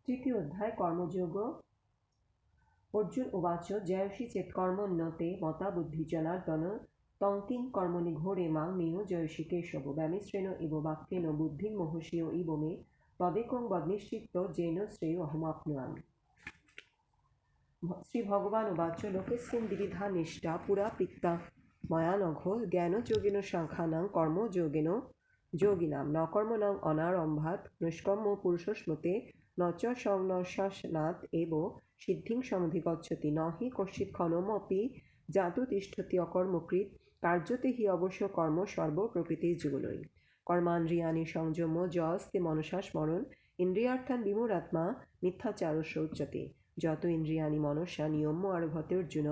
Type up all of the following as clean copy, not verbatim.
তৃতীয় অধ্যায় কর্মযোগ। অর্জুন উবাচ জয়সি চেত কর্মণ্যতে মতা বুদ্ধি জনার্দন তং কিং কর্মণি ঘোরে মাং মেয় জয়সি কেশব ব্যামিশ্রেণ ইব বাক্যেন বুদ্ধির্মোহসীয় ইব মে তদেকং বদনিশ্চিত্ত জেন শ্রেয় অহমাপ্নুয়ামি। শ্রী ভগবান উবাচ লোকেস্মিন দ্বিবিধা নিষ্ঠা পুরা পৃক্তা ময়া নঘ জ্ঞানযোগেন সাংখ্যানাং কর্মযোগেন যোগিনাম ন কর্মণাং অনারম্ভাৎ নিষ্কর্ম পুরুষস্মৃতে ন চ সংন্যাসানাৎ এব সিদ্ধিং সমধিগচ্ছতি ন হি কশ্চিৎ ক্ষণমপি জাতু তিষ্ঠতি অকর্মকৃৎ কার্যতে হি অবশ্য কর্ম সর্ব প্রকৃতির যুগলই। কর্মান্দ্রিয়াণি সংযম যস্তে মনসা স্মরণ ইন্দ্রিয়ার্থান বিমূঢ়াত্মা মিথ্যাচারস্য উচ্যতে। যত ইন্দ্রিয়াণি মনসা নিয়ম্য আরভতে অর্জুন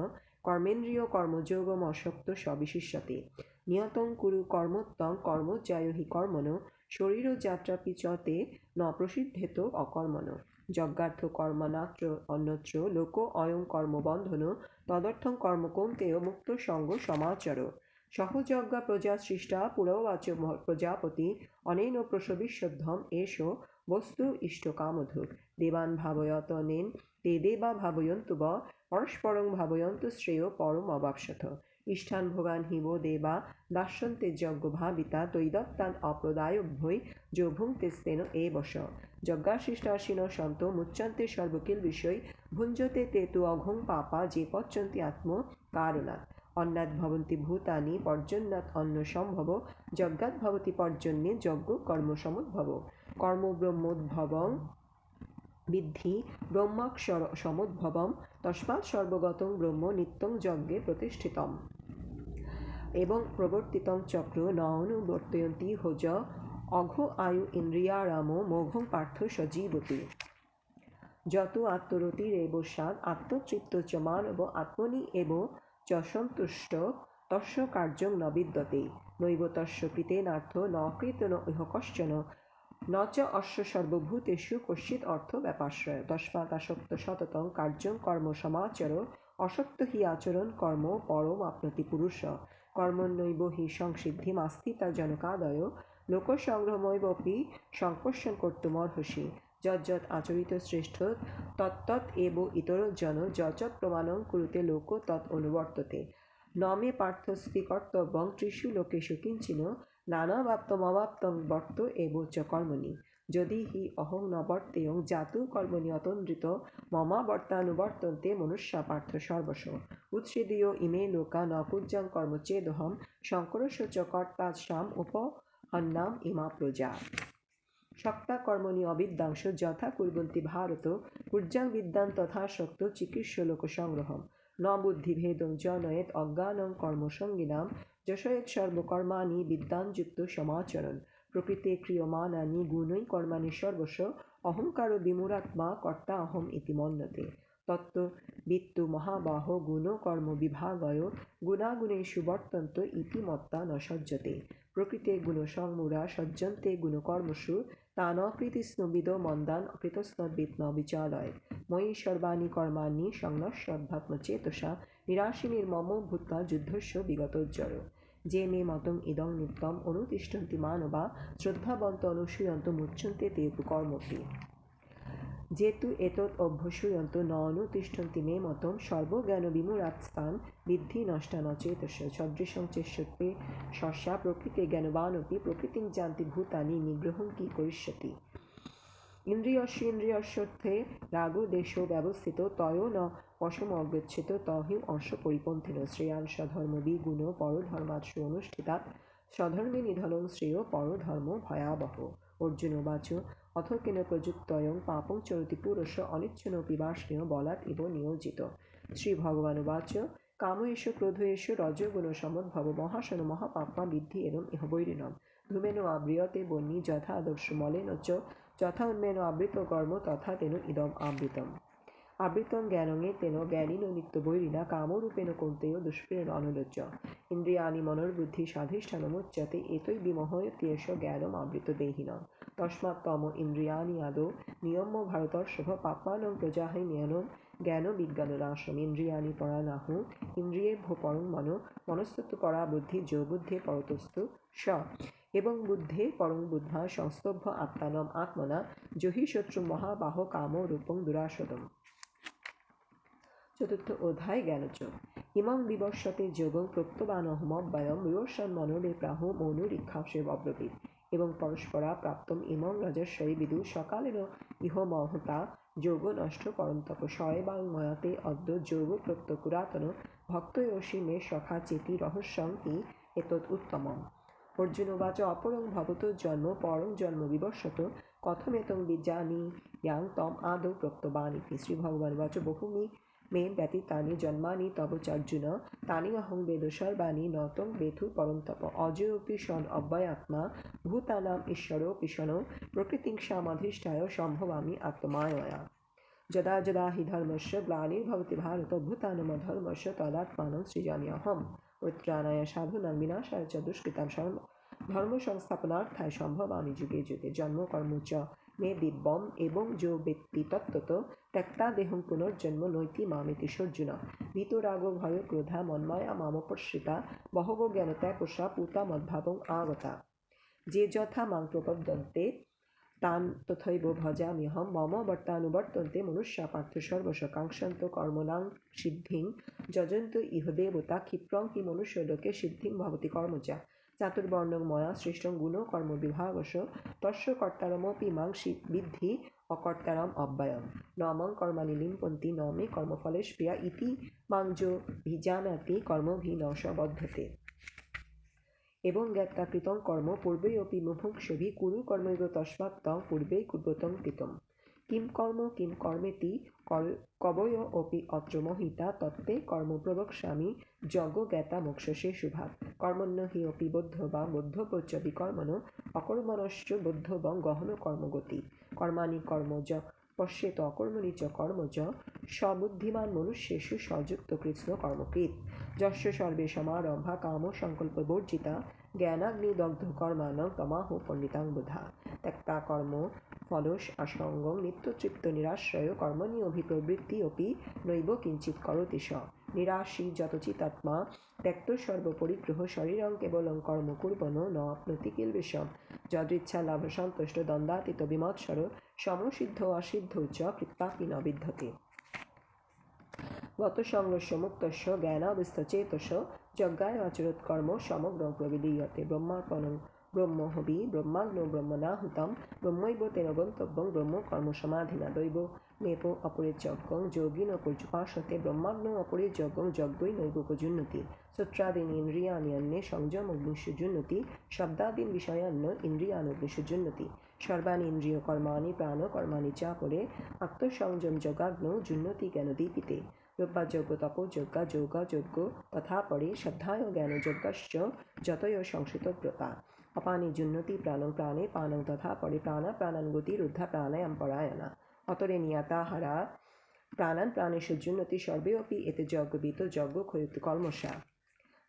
কর্মেন্দ্রিয় কর্মযোগম অসক্ত সবিশিষ্যতে। নিয়তং কুরু কর্মোত্তং কর্মোজ্জায় হি কর্মণ শরীর যাত্রাপি চ তে ন প্রসিদ্ধেত অকর্মণ। যজ্ঞার্থ কর্মণাত্র অন্যত্র লোক অয়ং কর্মবন্ধন তদর্থং কর্ম কৌন্তেয় মুক্ত সঙ্গ সমাচর। সহযজ্ঞা প্রজা সৃষ্টা পুরোবাচ প্রজাপতি অনেন প্রসবিষ্যদ্ধম এষ বস্তু ইষ্টকামধুক। দেবান ভাবয়তনেন ते देवा भावयन्तु वा परस्परं भावयन्तु श्रेयो परम अवाप्स्यथ। इष्टान् भोगान् हि वो देवा दास्यन्ते यज्ञभाविता त्वयिदत्तान् अप्रदायभ्यै जो भुङ्क्तेस्तेन एव स। यज्ञाशिष्टाशिनः सन्तो मुच्यन्ते सर्वकिल्बिषै भुञ्जते ते तु अघं पापा जे पच्यन्ते आत्मकारणात्। अन्नात् भवन्ति भूतानि पर्जन्यात् अन्नसम्भवो यज्ञात् भवति पर्जन्ये यज्ञकर्मसमुद्भवो। कर्म ब्रह्मोद्भवं विद्धि ब्रह्माक्षर समुद्भवम तस्मात् सर्वगतं ब्रह्म नित्यं यज्ञे प्रतिष्ठितम् एवं प्रवर्तितं चक्र न अनुवर्तयन्ति होज अघो आयु इन्द्रियारामो मोघं पार्थ सजीवति। যত আত্মরতিরেব স্বাদ আত্মতৃপ্ত চ মানব আত্মনি এব চ সন্তুষ্ট তস্য কার্যং ন বিদ্যতে নৈব তস্য কৃতেনার্থ ন কৃতেন ইহ কশ্চন ন চ অশ্য সর্বভূতেষু কশ্চিৎ অর্থ ব্যাপাশ্রয়। তস্মাৎ আসক্ত সততং কার্যং কর্ম সমাচর অসক্ত হি আচরণ কর্ম পরম আপনতি পুরুষ। কর্মণ্যৈব হি সংসিদ্ধিমাস্তিতা জনকাদয় লোকসংগ্রহমৈবপি সংপশ্যন কর্তুমর্হসি। যজ্জৎ আচরিত শ্রেষ্ঠ তত্তৎ এব ইতরজন যজ্জৎ প্রমাণং কুরুতে লোক তৎ অনুবর্ততে। ন মে পার্থস্তি কর্তব্যং ত্রিষু লোকেষু কিঞ্চিন নানাবাপ্তমবাপ্তং বর্ত এব চ কর্মণি। যদি হি অহং ন বর্তেয়ং জাতু কর্মণি অতন্দ্রিত মমাবর্তানুবর্তন্তে মনুষ্যা পার্থ সর্বশ। উৎসৃদীয় ইমে লোকা ন পূজ্যাং কর্ম চেদহম শঙ্করস্য চ কর্তাসাম উপহন্যাম ইমা প্রজা। শক্তা কর্মণি অবিদ্যাংশ যথা কুর্বন্তি ভারত পূজ্যাং বিদ্যাং তথা শক্ত চিকিৎস্য লোকসংগ্রহম। ন বুদ্ধিভেদং জনয়েত অজ্ঞানং কর্মসঙ্গিনাম যশয়েত সর্বকর্মাণি বিদ্যাঞ্যুক্ত সমাচরণ। প্রকৃতে ক্রিয়মাণানি গুণৈ কর্মাণি সর্বস্ব অহংকার বিমূঢ়াত্মা কর্তা অহম ইতি মন্যতে। তত্ত্ব বিত্তু মহাবাহ গুণ কর্ম বিভাগয় গুণাগুণেষু বর্তন্ত ইতি মত্তা ন সজ্জতে। প্রকৃতে গুণসংমূঢ়া সজ্জন্তে গুণকর্মসু তান কৃতিস্নবিদ মন্দান কৃতস্তদ্বিদ ন বিচালয়। ময়ি সর্বাণি কর্মাণি সংন্যস্যধ্যাত্মচেতসা নিরাশিনির্মম ভূত্বা যুদ্ধস্য বিগতোজ্জর। যে মে মতং ইদং নিত্যম অনুতিষ্ঠন্তি মানবা শ্রদ্ধাবন্ত অনুসূয়ন্ত মুচ্যন্তে তে তু কর্মপি। যেতু এতৎ অভ্যসূয়ন্ত ন অনুতিষ্ঠন্তি মে মতং সর্বজ্ঞান বিমূঢ়াৎস্তান বিদ্ধি নষ্টা ন চেতস্য। সদৃশং চেষ্যতে শস্যা প্রকৃতে জ্ঞানবানপি প্রকৃতিং যান্তি ভূতানি নিগ্রহং কি করিষ্যতি। ইন্দ্রিয়স্যেন্দ্রিয়স্যর্থে রাগদেশো ব্যবস্থিত তয়ো ন বশমগচ্ছেত তহিং অংশ পরিপন্থিন। শ্রেয়ান স্বধর্ম বিগুণ পরধর্মাৎসু অনুষ্ঠিতাৎ স্বধর্মে নিধনং শ্রেয় পরধর্ম ভয়াবহ। অর্জুন উবাচ অথ কেন প্রযুক্তয়ং পাপং চরতি পুরুষ অনিচ্ছনোপি বাষ্ণেয় বলাৎ ইব নিয়োজিত। শ্রী ভগবান উবাচ কাম এষ ক্রোধ এষ রজোগুণ সমদ্ভব মহাশন মহাপাপ্মা বিদ্ধি এরম ইহ বৈরিণম। ধূমেন আব্রিয়তে বহ্নি যথা আদর্শ মলেন চ যথা উন্মেন আবৃত কর্ম তথা তেন ইদম আবৃতম। আবৃতং জ্ঞানঙে তেন জ্ঞানিনো নিত্যবৈরিণা কামরূপেণ কৌন্তেয় দুষ্প্রেরণ অনুলোচ্য। ইন্দ্রিয়াণি মনোর্বুদ্ধি স্বাধিষ্ঠানমুচ্যতে এতৈ বিমোহয়ত্যেষ জ্ঞানম আবৃত দেহিনঃ। তস্মাৎ তম ইন্দ্রিয়াণি আদৌ নিয়ম্য ভারতর্ষভ পাপ্মানং প্রজাহানিনং জ্ঞান বিজ্ঞাননাশম ইন্দ্রিয়াণি পরানাহু ইন্দ্রিয়েভ্যো পরং মনো মনস্তত্ব পরা বুদ্ধি যো বুদ্ধে পরতস্তু স এবং বুদ্ধে পরং বুদ্ধা সংস্তভ্য আত্মানম আত্মনা জহি শত্রু মহাবাহ কাম রূপং দুরাসদম। চতুর্থ অধ্যায় জ্ঞানযোগ। ইমং বিবর্ষতে যোগং প্রক্তবানহমব্যয়ম বিবর্ষণ মনোরে প্রাহু মনুরীক্ষাংশে অব্রবীত। এবং পরস্পরা প্রাপ্তম ইমং রজস্বই বিদু সকালেন ইহ মহতা যোগ নষ্ট পরন্তপ শয়বাং ময়াতে অদ্য যোগ প্রক্ত পুরাতন ভক্তয়োষি মে সখা চেতি রহস্যং হি এতৎ উত্তমম। অর্জুন উবাচ অপরং ভবতো জন্ম পরং জন্ম বিবর্ষত কথমেতং বিজানীয়াং তম আদৌ প্রক্তবানিতি। শ্রী ভগবান উবাচ বহুমি মে ব্যতীতানি জন্মানি তব চার্জুন তানি অহং বেদ সর্বাণি ন তং বেথু পরন্তপ অজয়োপি সন অব্যয়াত্মা ভূতানাম ঈশ্বরোপি সন প্রকৃতিংসামধিষ্ঠায় সম্ভবামি আত্মমায়য়া। যদা যদা হি ধর্মস্য গ্লানির্ভবতি ভারত ভূতানমধর্মস্য তদাত্মাनं সৃজাম্যহম। পরিত্রাণায় সাধুনাং বিনাশায় চ দুষ্কৃতাং ধর্ম সংস্থাপনার্থায় সম্ভবামি যুগে যুগে। জন্ম কর্ম চ মে দিব্যম এবং যো ব্যক্তি তত্ত্বত ত্যক্তা দেহং পুনর্জন্ম নৈতি মামেতি সর্জুন। ভীতরাগো ভয় ক্রোধা মন্মায়া মামপশ্রিতা বহবো জ্ঞানত্যাপসা পূতা মদ্ভাবং আগতা। যে যথা মাং প্রপদ্যন্তে তান তথৈব ভজাম্যহম মম বর্তানুবর্তন্তে মনুষ্যা পার্থ সর্বশ কাঙ্ক্ষন্ত কর্মণাং সিদ্ধিং যজন্ত ইহ দেবতা ক্ষিপ্রং হি মনুষ্যলোকে সিদ্ধিং ভবতি কর্মজা। চাতুর্বর্ণং ময়া সৃষ্টং গুণ কর্ম বিভাগশ তস্য কর্তারমপি মাং বিদ্ধি অকর্তারম অব্যয়ম। ন মং কর্মাণি লিম্পন্তি ন মে কর্মফলেস্প্রিয়া ইতি মাং যো ভিজানাতি কর্মভি ন স বধ্যতে। এবং জ্ঞাত্বা কৃতং কর্ম পূর্বেऽপি মুমুক্ষুভিঃ কুরু কর্মৈব তস্মাৎ তং পূর্বেই কুর্বতং কৃতম। কিম কর্মেতি কবয় অপি অত্র মোহিতা তত্ত্বে কর্ম প্রবক্ষ্যামি যজ্ঞ জ্ঞাতা মোক্ষসে শুভাৎ। কর্মণ্য হি অপি বদ্ধবাং বদ্ধব্য চ বিকর্মণো অকর্মণশ্চ বদ্ধবং গহন কর্মগতি। কর্মাণি কর্মজ পশ্যেত অকর্মণি চ কর্মজ সবুদ্ধিমান মনুষ্যেষু সযুক্ত কৃৎস্ন কর্মকৃৎ। যস্য সর্বে সমারম্ভা কাম সংকল্প বর্জিতা জ্ঞানাগ্নিদগ্ধ কর্মাণং তমাহ পণ্ডিতাং বুধা। ত্যক্তা কর্ম ফলস আসঙ্গং নিত্যতৃপ্ত নিরাশ্রয় কর্মণি অভিপ্রবৃত্তি অপি নৈব কিঞ্চিৎ করতি স। নিরাশী যতচিতাত্মা ত্যক্ত সর্বপরিগ্রহ শরীরং কেবলং কর্ম কুর্বণ ন আপ্নোতি কিলবিষম। যদৃচ্ছা লাভ সন্তুষ্ট দ্বন্দ্বাতীত বিমৎসর সমসিদ্ধ অসিদ্ধ চ কৃত্বাপি ন বিদ্যতে। গতসঙ্গস্য মুক্তস্য জ্ঞানাবিস্তচেতস যজ্ঞায় আচরৎকর্ম সমগ্রং প্রবিলীয়তে। ব্রহ্মার্পণং ব্রহ্মহবি ব্রহ্মাগ্নৌ ব্রহ্মণাহুতং ব্রহ্মৈব তেন গন্তব্যং ব্রহ্ম কর্মসমাধিনা। দৈব নেপ অপরে যজ্ঞং যোগিনোপর্যুপাসতে ব্রহ্মাগ্নৌ অপরে যজ্ঞং যজ্ঞৈ নৈবোপজুন্নতি। শ্রোত্রাদীনি ইন্দ্রিয়াণি অন্যে সংযমগ্নিষু জুন্নতি শব্দাদীন বিষয়ান্য ইন্দ্রিয়াণগ্নিষু জুন্নতি। সর্বাণি ইন্দ্রিয় কর্মাণি প্রাণকর্মাণি চাপরে আত্মসংযম যোগাগ্নৌ জুন্নতি জ্ঞানদীপিতে। ব্রহ্মযজ্ঞ তপোযজ্ঞা যোগযজ্ঞ তথা পরে শ্রদ্ধায় জ্ঞানযজ্ঞশ্চ যতয় সংসৃতব্রতা। অপানে জুন্নতি প্রাণং প্রাণে পানং তথা পরে প্রাণা প্রাণান গতিরুদ্ধা প্রাণায়াম পরায়ণা। অতরে নিয়াতাহারা প্রাণান প্রাণেষু জুন্নতি সর্বেऽপি এতে যজ্ঞবিত যজ্ঞক্ষয়ুক্ত কর্মসা।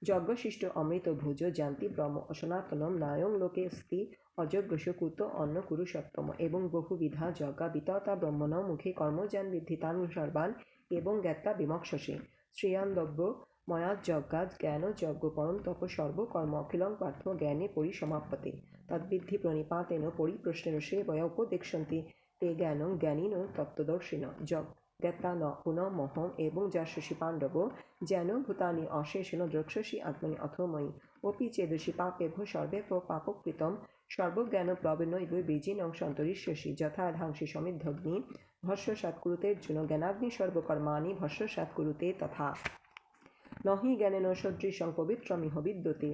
যজ্ঞশিষ্ট অমৃত ভুজ জানতি ব্রহ্ম সনাতনম নায়ং লোকে অস্তি অযজ্ঞস্য কুত অন্ন কুরুষোত্তম। এবং বহুবিধা যজ্ঞা বিততা ব্রহ্মণ মুখে কর্মজান বিদ্ধি তান সর্বান এবং জ্ঞাত্বা বিমক্ষসে। শ্রেয়ান্দব্য ময়াযজ্ঞাৎ জ্ঞানযজ্ঞ পরন্তপ সর্বকর্ম অখিলং পার্থ জ্ঞানে পরিসমাপ্যতে। তদ্বিদ্ধি প্রণিপাতেন পরিপ্রশ্নেন সেবয়া উপদেক্ষন্তি তে জ্ঞানং জ্ঞানিনো তত্ত্বদর্শিন। যজ্ঞাত্বা ন পুনমহং এবং যাস্যসি পাণ্ডব জ্ঞান ভূতানি অশেষেণ দ্রক্ষ্যসি আত্মনি অথো ময়ি। অপি চেদসি পাপেভ্য সর্বেভ্য পাপকৃতম সর্বজ্ঞানপ্লবেনৈব বীজিনং সন্তরিষ্যসি। যথা ধাংসি সমিদ্ধগ্নি ভস্মসাৎ কুরুতেऽর্জুন জ্ঞানাগ্নি সর্বকর্মাণি ভস্মসাৎ কুরুতে তথা। ন হি জ্ঞানেন সদৃশং পবিত্রমিহ বিদ্যতে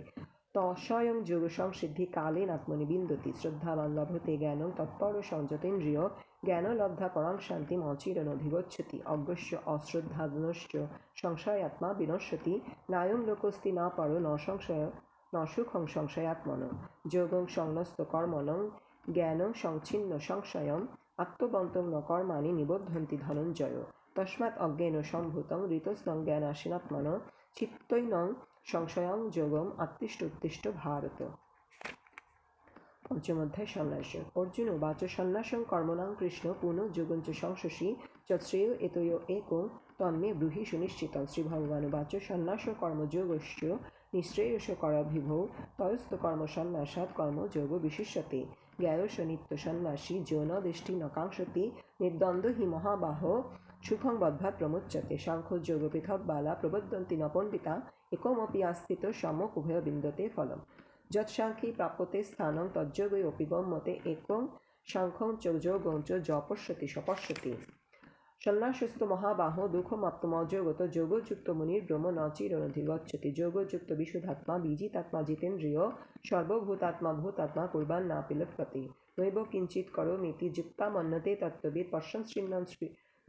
স্বয়ং যোগ সংসিদ্ধি কালেনাত্মনি বিন্দতি। শ্রদ্ধাবান লভতে জ্ঞানং তৎপর সংযতেন্দ্রিয় জ্ঞানলব্ধা পরাং শান্তিম অচিরেণধিগচ্ছতি। অজ্ঞস্য অশ্রদ্ধাগ্নশ্চ সংশয়াত্মা বিনশ্যতি নায়ং লোকস্তি না পরো ন সংশয় ন সুখং সংশয়াত্মনঃ। যোগং সংন্যস্ত কর্মণং জ্ঞানং সংচ্ছিন্ন সংশয়ম আত্মবন্তং ন কর্মাণি নিবধ্যন্তি ধনঞ্জয়। তস্মাৎ অজ্ঞেন সম্ভূতং ঋতস্নং জ্ঞানাসীনাত্মনঃ চিত্তৈনং সংশয়ং যোগম আত্তিষ্ঠ উত্তিষ্ঠ ভারত। পঞ্চমোধ্যায় সন্ন্যাস। অর্জুন উবাচ সন্ন্যাসং কর্মণাং কৃষ্ণ পুনঃ যোগঞ্চ সংশসী যৎশ্রেয় এতয় একং তন্মে ব্রূহি সুনিশ্চিতং। শ্রীভগবান উবাচ সন্ন্যাস কর্মযোগস্য নিঃশ্রেয়স করভিভৌ তয়স্ত কর্ম সন্ন্যাসাৎ কর্মযোগ বিশিষ্যতে। জ্ঞায়স নিত্য সন্ন্যাসী যৌন দৃষ্টি নকাংশতি নির্দ্বন্দ্ব হি মহাবাহ সুখং বদ্ধ্বা প্রমুচ্যতে। সাংখ্য যোগ পৃথক বালা প্রবদন্তি ন পণ্ডিতা একমপি আস্থিত সম্যক উভয় বিন্দতে ফলম। যৎসাংখ্যে প্রাপ্যতে স্থানং তজ্যোগৈ অপি গম্যতে একং সাংখ্যং চ যোগং চ যপশ্যতি সপশ্যতি। সন্ন্যাসস্তু মহাবাহ দুঃখমাপ্তমযোগত যোগযুক্ত মুনির ব্রহ্ম ন চিরনধিগচ্ছতি। যোগযুক্ত বিশুদ্ধাত্মা বিজিতাত্মা জিতেন্দ্রিয় সর্বভূতাত্মা ভূতাত্মা কুর্বান্নাপি লিপ্যতে। নৈব কিঞ্চিৎ করোমিতি যুক্তামন্যতে তত্ত্ববিদ পশ্যন শৃণ্বন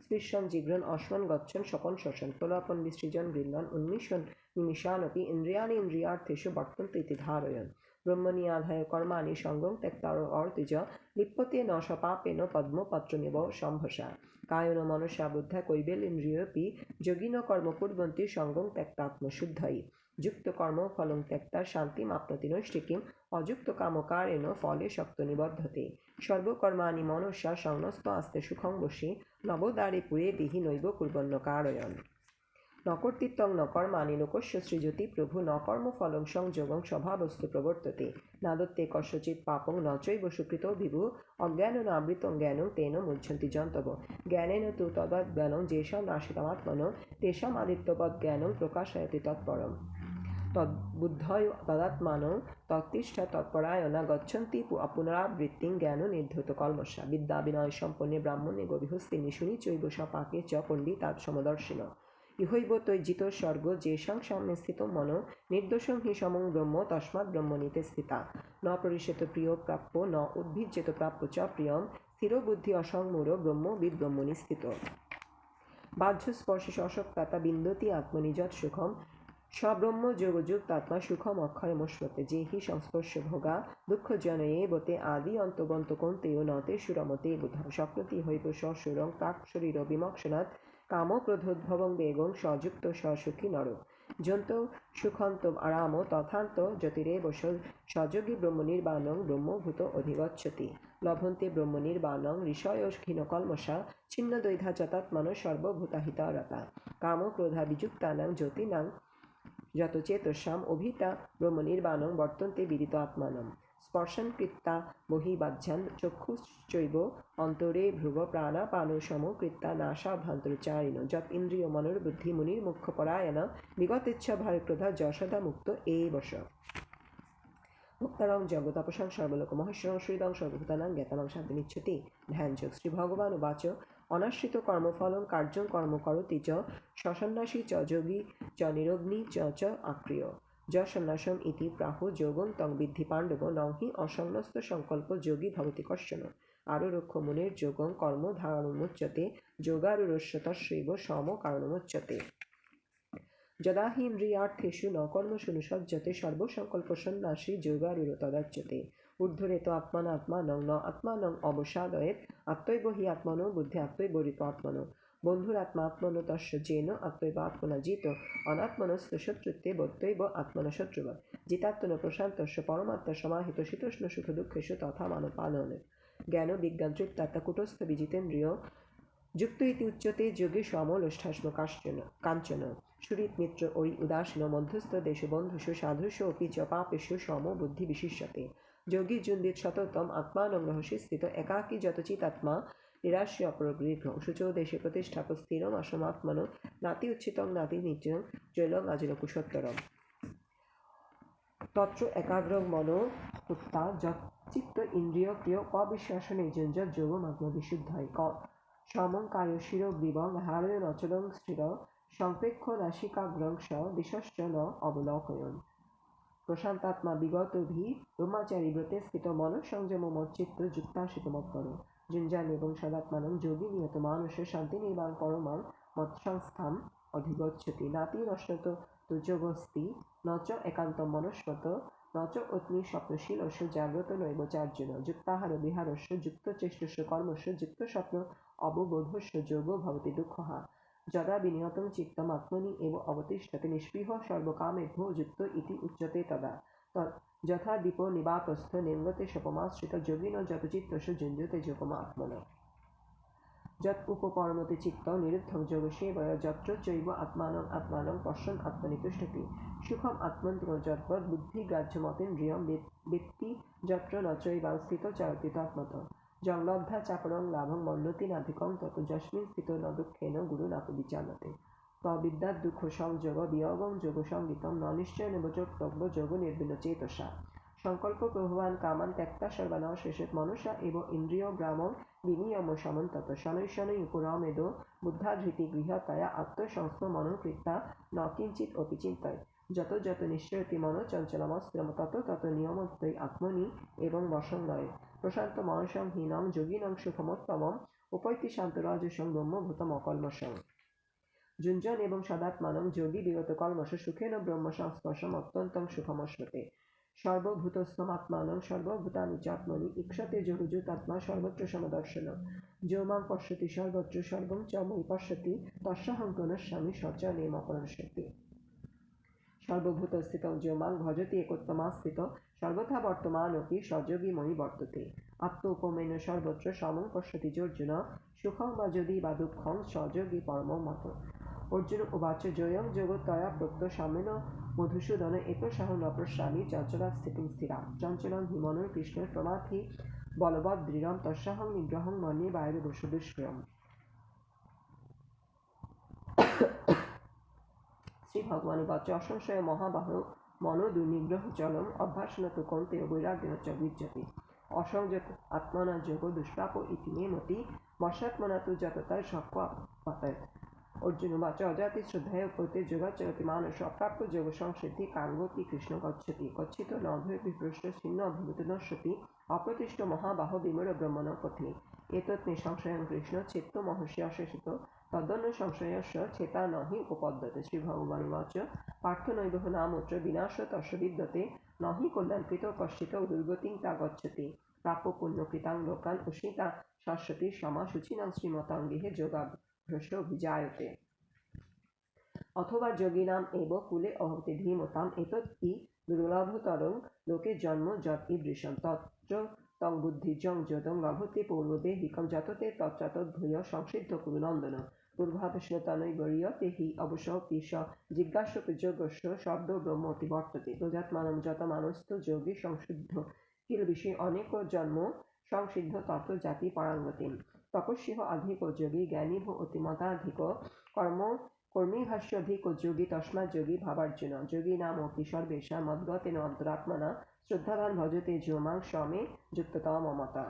স্পৃশন জিঘ্রন অশ্মন গচ্ছন স্বপন শোষণ প্রলাপন বিসৃজন গৃহ্ণন উন্মিষণ নিমিষানপি ইন্দ্রিয়াণি ইন্দ্রিয়ার্থেষু বর্তন্তে ইতি ধারয়ন। ব্রহ্মণি আধায় কর্মাণি সঙ্গং ত্যক্তা অর্তিজ লিপ্যতে ন সপাপেন পদ্মপত্রমেব সম্ভসা। কায়ন মনসা বুদ্ধা কৈবেলেন্দ্রিয়পি যোগিন কর্ম কুর্বন্তি সঙ্গং ত্যক্তাত্মশুদ্ধৈ। যুক্ত কর্ম ফলং ত্যক্তা শান্তিমাপ্নতি নৈষ্ঠিকীম অযুক্ত কামকারেণ ফলে শক্ত নিবদ্ধতে। সর্বকর্মাণি মনসা সংনস্ত আস্তে সুখং বশে নবদ্বারে পুরে দেহি নৈব কুর্বন্ন কারয়ন। ন কর্তৃত্বং ন কর্মাণি লোকস্য সৃজতি প্রভু ন কর্মফলং সংযোগং স্বভাবস্তু প্রবর্ততে। নাদত্তে কস্যচিৎ পাপং ন চৈব সুকৃতো বিভু অজ্ঞানেনাবৃতং জ্ঞানং তেন মুহ্যন্তি জন্তব। জ্ঞানেন তু তদ্জ্ঞানং যেষাং নাশিতমাত্মনো তেষাং আদিত্যবৎ জ্ঞানং প্রকাশয়তি তৎপরম। তদ্বুদ্ধয় তদাত্মানো তত্তিষ্ঠ তৎপরায়ণা গচ্ছন্তি পুনরাবৃত্তিং জ্ঞান নির্ধৃত কল্মষা। বিদ্যা বিনয় সম্পন্নে ব্রাহ্মণে গভীহস্তিনি শুনি চৈব সপাকে চ পণ্ডিতাৎ সমদর্শিন। ইহৈব তৈজিত স্বর্গ যেষাং সাম্যে স্থিত মনো নির্দোষং হি সমং ব্রহ্ম তস্মাৎ ব্রহ্মণীতে স্থিতা। ন প্ররিষ্যত প্রিয় প্রাপ্য ন উদ্ভিজ্যেত প্রাপ্য চ প্রিয়ম স্থির বুদ্ধি অসংমূঢ় ব্রহ্মবিদ ব্রহ্মণি স্থিত। বাহ্য স্পর্শে অশক্তাতা বিন্দতি আত্মনি যৎ সুখম সব্রহ্ম যোগযুক্তাত্মা সুখম অক্ষয়মশ্নুতে। যে হি সংস্পর্শ ভোগা দুঃখ জনয়েবতে আদি অন্তবন্ত কন্তেয় নতে সুরমতে বুধ। শক্নতি হৈব সসুরং প্রাক শরীর বিমোক্ষণাৎ কাম ক্রোধোদ্ভবং বেগং সযুক্ত সসুখী নর। যন্ত সুখন্ত আরাম তথান্ত জ্যোতিরেব সযোগী ব্রহ্মনির্বাণং ব্রহ্মভূত অধিগচ্ছতি। লভন্তে ব্রহ্মনির্বাণং ঋষয় ক্ষীণকল্মষা ছিন্নদ্বৈধা যতাত্মনো সর্বভূতাহিতরতা। কাম ক্রোধা বিযুক্তানাং জ্যোতিনাং যতচেতসাম অভিতা ব্রহ্মনির্বাণং বর্তন্তে বিদিত আত্মানম। স্পর্শন কৃত্তা বহিবাহ্যান চক্ষুশ্চৈব অন্তরে ভ্রুব প্রাণাপানো সমকৃত্তা নাসাভ্যন্তরচারিণ। যৎ ইন্দ্রিয় মনোর্বুদ্ধি মুনির্মুখ্য পরায়ণ বিগতেচ্ছা ভয়ক্রোধা যশোদা মুক্ত এবশ। মুক্তারং জগতাপসাং সর্বলোক মহেশ্বরং শ্রীদং সর্বভূতানাং জ্ঞাতানাং শান্তিমিচ্ছতি। ধ্যানযোগ। শ্রীভগবান উবাচ অনাশ্রিত কর্মফলং কার্যং কর্ম করতি চ সসন্ন্যাসী চ যোগী চ নিরগ্নি চ আক্রিয়। যসন্ন্যাসম ইতি প্রাহু যোগং তং বিদ্ধি পাণ্ডব নং হি অসন্ন্যস্ত সংকল্প যোগী ভবতি কশ্চন। আরোরক্ষ মুনির যোগং কর্ম ধারণমুচ্যতে যোগারুরস্য তস্যৈব সম কারণমুচ্যতে। যদা হি ইন্দ্রিয়ার্থেষু ন কর্মসু নিষজ্জতে সর্বসংকল্প সন্ন্যাসী যোগারুর তদাচ্যতে। ঊর্ধ্বরেত আত্মানাত্মানং ন আত্মানং অবসাদয়েৎ আত্মৈব হি আত্মনো বুদ্ধি আত্মৈব ঋত আত্মনো। বন্ধুরাত্মা আত্মনো তস্য যেন আত্মৈব আত্মনা জিত অনাত্মনস্তু শত্রুত্বে বত্যৈব আত্মনা শত্রুবৎ। জিতাত্মনো প্রশান্তস্য পরমাত্মা সমাহিত শীতোষ্ণ সুখ দুঃখেষু তথা মানপালনে। জ্ঞান বিজ্ঞান তৃপ্তাত্মা কুটস্থ বিজিতেন্দ্রিয় যুক্ত ইতি উচ্যতে যোগে সমলোষ্ঠাশ্ম কাঞ্চন। সুহৃৎ মিত্র ওই উদাসীন মধ্যস্থ দেশ বন্ধুষু সাধুষু অপি চ পাপেষু সম বুদ্ধি বিশিষ্যতে। যোগী জুন্দিত সততম আত্মানং রহস্যে স্থিত একাকী যতচিতাত্মা নিরাশ্য অপরগৃহ। শুচো দেশে প্রতিষ্ঠাপ স্থিরম আসমাত্মনো নাতি উচ্ছিতং নাতি নিত্যং ত্রৈলং আজীন কুশোত্তরম। তত্র একাগ্রং মনো উত্তা যচ্চিত্ত ইন্দ্রিয় প্রিয় অবিশ্বাসনে যঞ্জত যোগমাত্ম বিশুদ্ধয়। সমং কায় শিরগ্রীবং হারয়ন অচলং স্থির সংপ্রেক্ষ নাসিকাগ্রং স দিশশ্চ ন অবলোকয়ন। প্রশান্তাত্মা বিগতভি ব্রহ্মচারী ব্রতে স্থিত মনঃসংযম মচ্চিত্ত যুক্তাশ্রিত মৎপর। যুঞ্জান এবং সদাত্মানং যোগী নিয়ত মানস শান্তি নির্বাণ পরমাং মৎসংস্থাম অধিগচ্ছতি। নাতি নশ্নত যোগস্তি ন চ একান্তম মনস্বত ন চ অগ্নি স্বপ্নশীলস্য জাগ্রত নৈব চার্জুন। যুক্তাহার বিহারস্য যুক্ত চেষ্টস্য কর্মস্য যুক্ত স্বপ্ন অববোধস্য যোগো ভবতি দুঃখহা। যদা বিনিয়তং চিত্তম আত্মনি এব অবতিষ্ঠতে নিঃস্পৃহ সর্বকামেভ্যো যুক্ত ইতি উচ্যতে তদা। যথা দীপ নিবাতস্থ নির্গতে সোপমাশ্রিত যোগিন যতচিত্তস যুঞ্জতে যোগমাত্মন যৎ উপকর্মতে চিত্ত নিরুদ্ধং যোগসেবয়া যত্র চৈব আত্মানং আত্মানং পশ্যন আত্মনি তিষ্ঠতি সুখম আত্মন্ত্র যৎপদ বুদ্ধিগ্রাহ্যমতীন্দ্রিয়ং বেত্তি যত্র ন চৈবাংস্থিত চরতি তৎমত জংলব্ধা চাপরং লাভং মন্নতি নাধিকং তত যস্মিন স্থিত ন দুঃখেন গুরুনাপি বিচালতে তবিদ্যাৎ দুঃখ সংযোগ বিয়োগং যোগ সঙ্গীতম ন নিশ্চয় নবচোক্তব্য যোগ নির্বিন্ন চেতসা সংকল্প প্রভবান কামান ত্যক্তা সর্বান শেষেত মনুষা এব ইন্দ্রিয় গ্রামং বিনিয়ম সমন্তত শনৈ শনৈ উপরমেদ বুদ্ধাধৃতি গৃহতয়া আত্মসংস্থ মনোকৃতা ন কিঞ্চিৎ অপি চিন্তয় যত যত নিশ্চয়তি মনোচঞ্চলমস্ত্রম তত তত নিয়মত্বৈ আত্মনি এবং বসংলয়ে প্রশান্ত মনসং হীনং যোগিনং সুখমোত্তমম উপৈতি শান্ত রজসং ব্রহ্মভূতম অকল্মষং যুঞ্জন এবং সদাত্মানং যোগী বিগত কর্মশ সুখেন ব্রহ্ম সংস্পর্শম অত্যন্তং সুখমস্মতে সর্বভূতস্থমাত্মানং সর্বভূতানি চাত্মনি ইক্ষতে যোগযুতাত্মা সর্বত্র সমদর্শন যো মাং পশ্যতি সর্বত্র সর্বং চ মই পশ্যতি তস্যাহং প্রণশ্যামি সচনে মপরণশক্তি সর্বভূতস্থিতং যো মাং ভজতি একোত্তমাস্থিত সর্বথা বর্তমানপি সযোগী ময়ি বর্ততে আত্মোপমেন সর্বত্র সমং পশ্যতি যোর্জুন সুখং বা যদি বা দুঃখং সযোগী পরম মত অর্জুন উবাচ জয়ং যোগতয়া প্রক্ত সামেন মধুসূদন এতসহ নপ্রস্বামী চঞ্চলা স্থিতিং স্থিরাম চঞ্চলং হিমনর কৃষ্ণের প্রমাথি বলবৎ দৃঢ়ম তস্যাহং নিগ্রহং মন্যে বায়ুবশ দুষ্ক্রিয়ম শ্রী ভগবান উবাচ অসংশয় মহাবাহ মনো দুর্নিগ্রহ চলম অভ্যাসনত কৌন্তেয় বৈরাগ্যেন চ বিজ্যতি অসংযত আত্মনা যোগ দুষ্প্রাপ ইতি মে মতি বর্ষাত্মনা তু যততায় সক্ষ পাতায়ত অর্জুন উবাচ অজাতি শ্রদ্ধায় কৌতে যোগাচরতি মানস অপ্রাপ্য যোগ সংসিদ্ধি কাঙ্গতি কৃষ্ণ গচ্ছতি গচ্ছিত নভয় বিভ্রষ্ট ছিন্ন অভিভূত নশ্যতি অপ্রতিষ্ঠ মহাবাহ বিমর ব্রহ্মণ পথে এতৎ নিঃসংশয়ং কৃষ্ণ চিত্ত মহর্ষি অশেষিত তদন্য সংশয়স্য চেতা নহি উপপদ্যতে শ্রী ভগবান উবাচ পার্থ নৈবহ নামোত্র বিনাশ তস্য বিদ্যতে নহি কল্যাণকৃত কশ্চিত দুর্গতিং তা গচ্ছতি প্রাপ্য পুণ্যকৃতাং লোকান উষ্ণিতা শাশ্বতী সমা শুচিনাং শ্রীমতাং গৃহে যোগাভ্রষ্ট অভিজায়তে অথবা যোগিনাম এব কুলে অহতি ধীমতাম এতৎ দুর্লভতরং লোকে জন্ম যৎ ঈদৃশম তত্র তং বুদ্ধিজং যদং লভতে পৌর্বদেহিকং যততে তচ্চতৎ ভূয় সংসিদ্ধ কুরু নন্দন পূর্ভাবশ্নতনৈবর্যতে হি অবশক্তি স জিজ্ঞাস্যপি যোগস্য শব্দ ব্রহ্ম অতি বর্ততে প্রজাত্মানং যত মানস্থ যোগী সংশুদ্ধ কিল বিষয়ে অনেক জন্ম সংসিদ্ধ তত্ত্ব জাতি পরাঙ্গতিম তপস্বিহ অধিক যোগী জ্ঞানীভ অতিমতাধিক কর্মীভাষ্যধিক যোগী তস্মাৎ যোগী ভাবার্জুন যোগী নাম অপি সর্বেশা মদ্গতেন অন্তরাত্মনা শ্রদ্ধাবান ভজতে যো মাং সমে যুক্ততম মমতা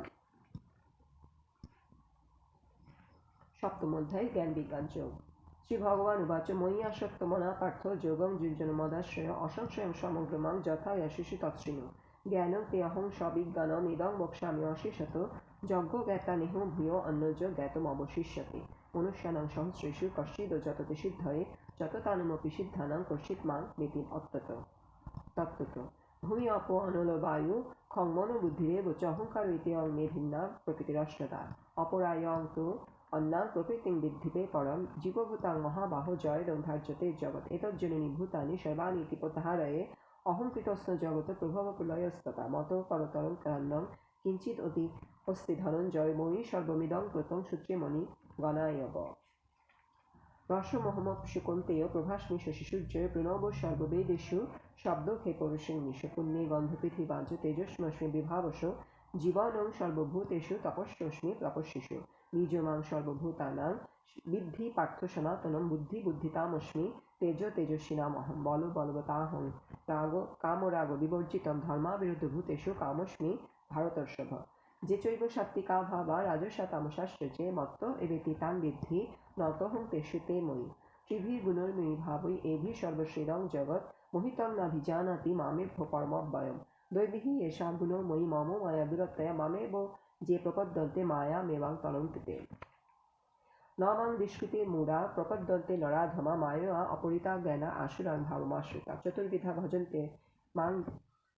সপ্তম অধ্যায় জ্ঞান বিজ্ঞান যোগ শ্রী ভগবান উবাচ ময়ি আসক্ত মনা পার্থ যোগং যুঞ্জন মদাশ্রয় অসংশয়ং সমগ্র মাং যথা যশিষু তৎসৃণু জ্ঞানং তে অহং সবিজ্ঞানম ইদং বক্ষ্যামি অশেষত যজ্ঞ জ্ঞাতা নেহ ভূয় অন্যজ জ্ঞাতম অবশিষ্যতে মনুষ্যানাং সহস্রেষু কশ্চিদ যততে সিদ্ধয়ে যততানুমপি সিদ্ধানাং কশ্চিৎ মাং বেতিম তত্ত্বত ভূমি অপ অনল বায়ু খংমন বুদ্ধিরেব চ অহংকার ইতি অং মে ভিন্না প্রকৃতিরষ্টতা অপরায়ং তু অন্যাং প্রকৃতিং বিদ্ধিতে পরম জীবভূতাং মহাবাহ জয়দং ধার্যতে জগৎ এতজ্জননী ভূতানি সর্বাণি ইতি প্রত্যাহারয়ে অহংকৃতস্য জগত প্রভব প্রলয়স্ততা মত করতরং কান্নং কিঞ্চিৎ অতি অস্তি ধনঞ্জয় ময়ি সর্বমিদং কৃতং সূত্রেমণি গণায়ব রসমোহমপ্সু কৌন্তেয় প্রভাস্মি শশিসূর্যয় প্রণব সর্ববেদেষু শব্দ হে পৌরুষেন্নিষ পুণ্যে গন্ধপৃথি বাঞ্চ তেজস্মস্মি বিভাবস জীবনং সর্বভূতেষু তপস্যস্মি তপস্বিষু বীজমাং সর্বভূতানাং বিদ্ধি পার্থ সনাতনম বুদ্ধি বুদ্ধিতামস্মি তেজ তেজস্বিনামহম বল বলবতাহং রাগ কামরাগ বিবর্জিতম ধর্মাবিরুদ্ধ ভূতেষু কামস্মি ভারতর্ষভ যে চৈব সাত্বিকা ভাবা রাজসা তামসাশ্চে মত্ত এবেতি তান বিদ্ধি নতহং তেষু তে ময়ি ত্রিভির্গুণৈর্ময়ী ভাবৈ এভি সর্বশ্রেদং জগৎ মোহিতং নাভিজানাতি মামেভ্য পরমব্যয়ম দৈবিহি এষা গুণময়ী মম মায়া দুরত্যয়া মামেব যে প্রপদ্যন্তে মায়া মেবাং তরন্তিতে ন মাং দুষ্কৃতে মূঢ়া প্রপদ্যন্তে নরাধমা মায়া অপরিতা জ্ঞানা আশুরান ভাবমাশ্রিতা চতুর্বিধা ভজন্তে মাং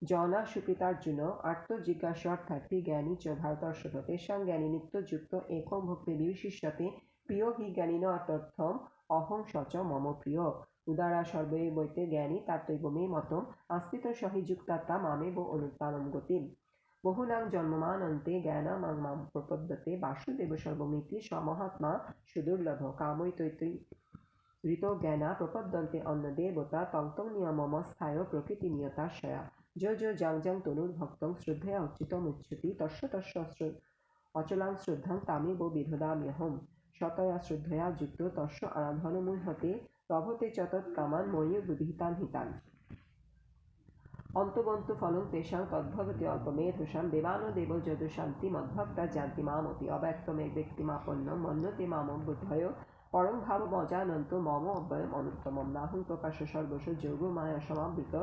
জনা সুকৃতার্জুন আত্মজিজ্ঞাসার্থার্থী জ্ঞানী চ ভারতর্ষভ তেষাং জ্ঞানী নিত্যযুক্ত একং ভক্তি বিশিষ্যতে প্রিয় হি জ্ঞানিন অর্থম অহং সচ মম প্রিয় উদারা সর্বে বৈতে জ্ঞানী তাত্ত্বৈব মে মতম আস্থিত সহি যুক্তাত্মা মামেব অনুত্তানম গতিম বহুনাং জন্মমানন্তে জ্ঞানামাং মাম প্রপদ্যতে বাসুদেব সর্বমিতি সমহাত্মা সুদুর্লভ কামৈতৈতি ঋত জ্ঞানা প্রপদ্যন্তে অন্য দেবতা তং নিয়মমস্থায় প্রকৃতি নিয়তাশয়া যো জাং জাং তনুর্ভক্তং শ্রদ্ধয়া উচ্চিতমুচ্যতি তস্য অচলাং শ্রদ্ধাং তামেব বিধদাম্যহম শতয়া শ্রদ্ধয়া যুক্ত তস্য আরাধনমুহ্যতে প্রভতে চ তৎকামান ময়ূ বিহিতান হিতান অন্তবন্তু ফলং তেষাং তদ্ভবতি অল্পমেধসাং দেবানো দেব যদু শান্তি মদ্ভক্তা জানতি মামপি অব্যক্তমে ব্যক্তিমাপন্নম মন্যতে মামম বুদ্ধয় পরং ভাবমজানন্ত মম অব্যয়ম অনুত্তমম নাহং প্রকাশ সর্বস্ব যোগ মায়া সমাবৃত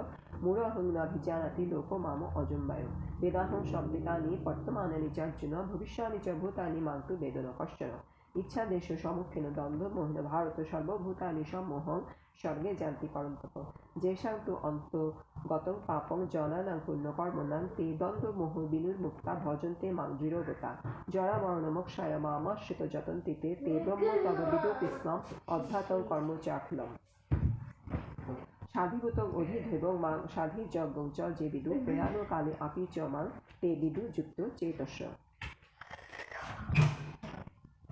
মূঢ়হং নাভিজানাতি লোক মাম অজম্বায় বেদাহং শব্দিতানি বর্তমানানি চার্জুন ভবিষ্যানি চ ভূতানি মান্তু বেদন কশ্চন ইচ্ছাদেশ সম্মুখীন দ্বন্দ্ব মোহিন ভারত সর্বভূতানি সম্মোহং স্বর্গে জানতি পরন্তপ যেষাং তু অন্তগতং পাপং জনানাং পুণ্যকর্মণাং তে দ্বন্দ্ব মোহ বিনুর্মুক্তা ভজন্তে মাং দৃঢ়গতা জরামরণ মোক্ষায় মামাশ্রিত যতন্তি তে ব্রহ্ম তদ বিদুপিস্মাম অধ্যাতং কর্ম চাখলম সাধিভূতং অধিধৈবং মাং সাধিযজ্ঞং চ যে বিদু প্রয়াণ কালে আপি চ মাং তে বিদু যুক্ত চেতস্য।